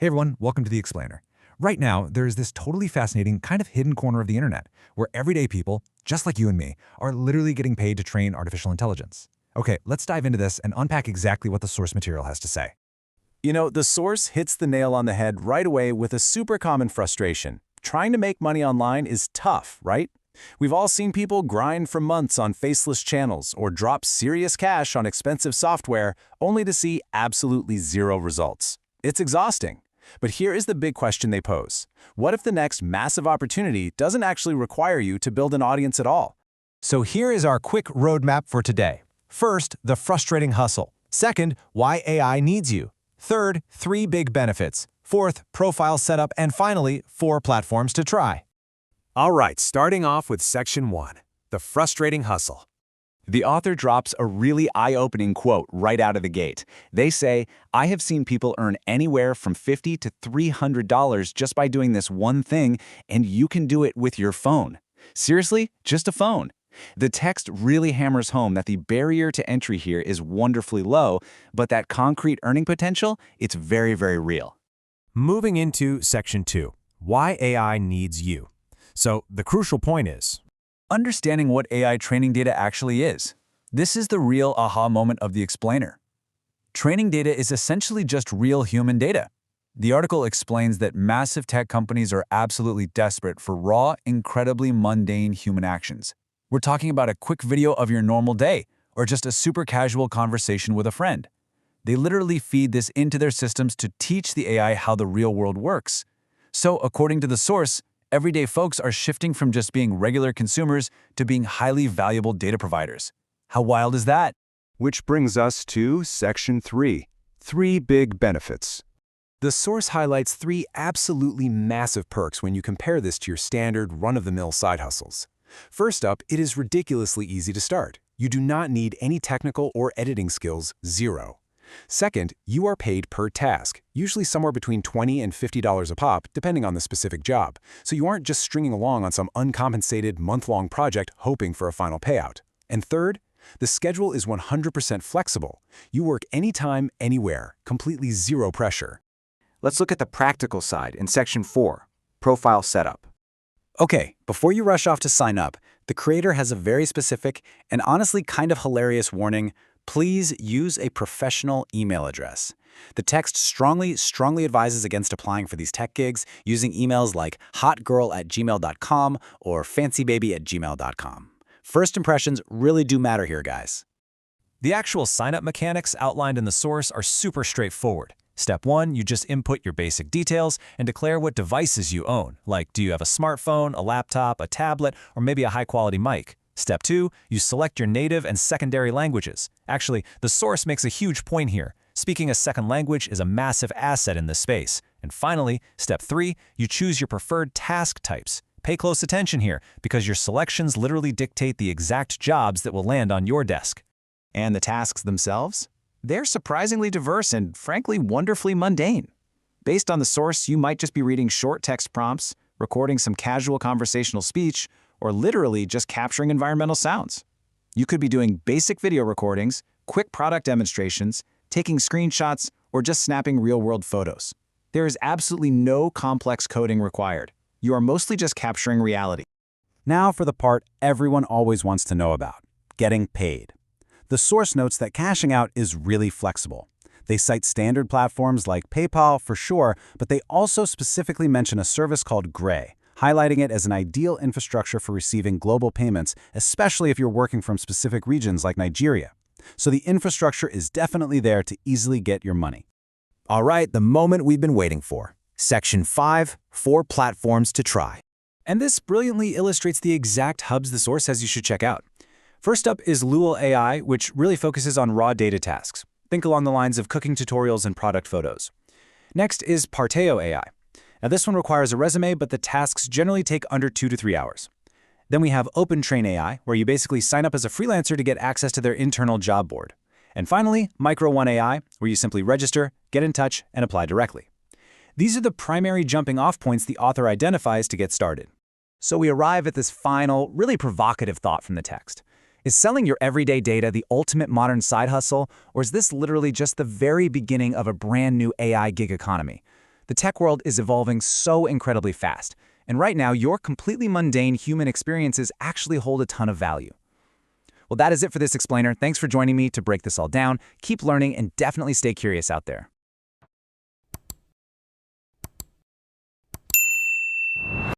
Hey everyone, welcome to The Explainer. Right now, there's this totally fascinating, kind of hidden corner of the internet where everyday people, just like you and me, are literally getting paid to train artificial intelligence. Okay, let's dive into this and unpack exactly what the source material has to say. You know, the source hits the nail on the head right away with a super common frustration. Trying to make money online is tough, right? We've all seen people grind for months on faceless channels or drop serious cash on expensive software only to see absolutely zero results. It's exhausting. But here is the big question they pose. What if the next massive opportunity doesn't actually require you to build an audience at all? So here is our quick roadmap for today. First, the frustrating hustle. Second, why AI needs you. Third, 3 big benefits. Fourth, profile setup. And finally, 4 platforms to try. All right, starting off with Section 1, the frustrating hustle. The author drops a really eye-opening quote right out of the gate. They say, "I have seen people earn anywhere from $50 to $300 just by doing this one thing, and you can do it with your phone." Seriously, just a phone. The text really hammers home that the barrier to entry here is wonderfully low, but that concrete earning potential, it's very, very real. Moving into Section 2, why AI needs you. So the crucial point is, Understanding what AI training data actually is. This is the real aha moment of the explainer. Training data is essentially just real human data. The article explains that massive tech companies are absolutely desperate for raw, incredibly mundane human actions. We're talking about a quick video of your normal day, or just a super casual conversation with a friend. They literally feed this into their systems to teach the AI how the real world works. So, according to the source, everyday folks are shifting from just being regular consumers to being highly valuable data providers. How wild is that? Which brings us to Section 3, 3 big benefits. the source highlights 3 absolutely massive perks when you compare this to your standard run-of-the-mill side hustles. First up, it is ridiculously easy to start. You do not need any technical or editing skills, zero. Second, you are paid per task, usually somewhere between $20 and $50 a pop, depending on the specific job. So you aren't just stringing along on some uncompensated month-long project hoping for a final payout. And third, the schedule is 100% flexible. You work anytime, anywhere, completely zero pressure. Let's look at the practical side in Section 4, Profile Setup. Okay, before you rush off to sign up, the creator has a very specific and honestly kind of hilarious warning. Please use a professional email address. The text strongly advises against applying for these tech gigs using emails like hotgirl@gmail.com or fancybaby@gmail.com. First impressions really do matter here, guys. The actual sign-up mechanics outlined in the source are super straightforward. Step 1, you just input your basic details and declare what devices you own, like do you have a smartphone, a laptop, a tablet, or maybe a high-quality mic. Step 2, you select your native and secondary languages. Actually, the source makes a huge point here. Speaking a second language is a massive asset in this space. And finally, Step 3, you choose your preferred task types. Pay close attention here, because your selections literally dictate the exact jobs that will land on your desk. And the tasks themselves? They're surprisingly diverse and, frankly, wonderfully mundane. Based on the source, you might just be reading short text prompts, recording some casual conversational speech, or literally just capturing environmental sounds. You could be doing basic video recordings, quick product demonstrations, taking screenshots, or just snapping real-world photos. There is absolutely no complex coding required. You are mostly just capturing reality. Now for the part everyone always wants to know about, getting paid. The source notes that cashing out is really flexible. They cite standard platforms like PayPal for sure, but they also specifically mention a service called Gray, highlighting it as an ideal infrastructure for receiving global payments, especially if you're working from specific regions like Nigeria. So the infrastructure is definitely there to easily get your money. All right, the moment we've been waiting for. Section 5, 4 platforms to try. And this brilliantly illustrates the exact hubs the source says you should check out. First up is Lua AI, which really focuses on raw data tasks. Think along the lines of cooking tutorials and product photos. Next is Parteo AI. Now this one requires a resume, but the tasks generally take under 2 to 3 hours. Then we have OpenTrain AI, where you basically sign up as a freelancer to get access to their internal job board. And finally, Micro One AI, where you simply register, get in touch, and apply directly. These are the primary jumping-off points the author identifies to get started. So we arrive at this final, really provocative thought from the text. Is selling your everyday data the ultimate modern side hustle, or is this literally just the very beginning of a brand new AI gig economy? The tech world is evolving so incredibly fast, and right now your completely mundane human experiences actually hold a ton of value. Well, that is it for this explainer. Thanks for joining me to break this all down. Keep learning and definitely stay curious out there.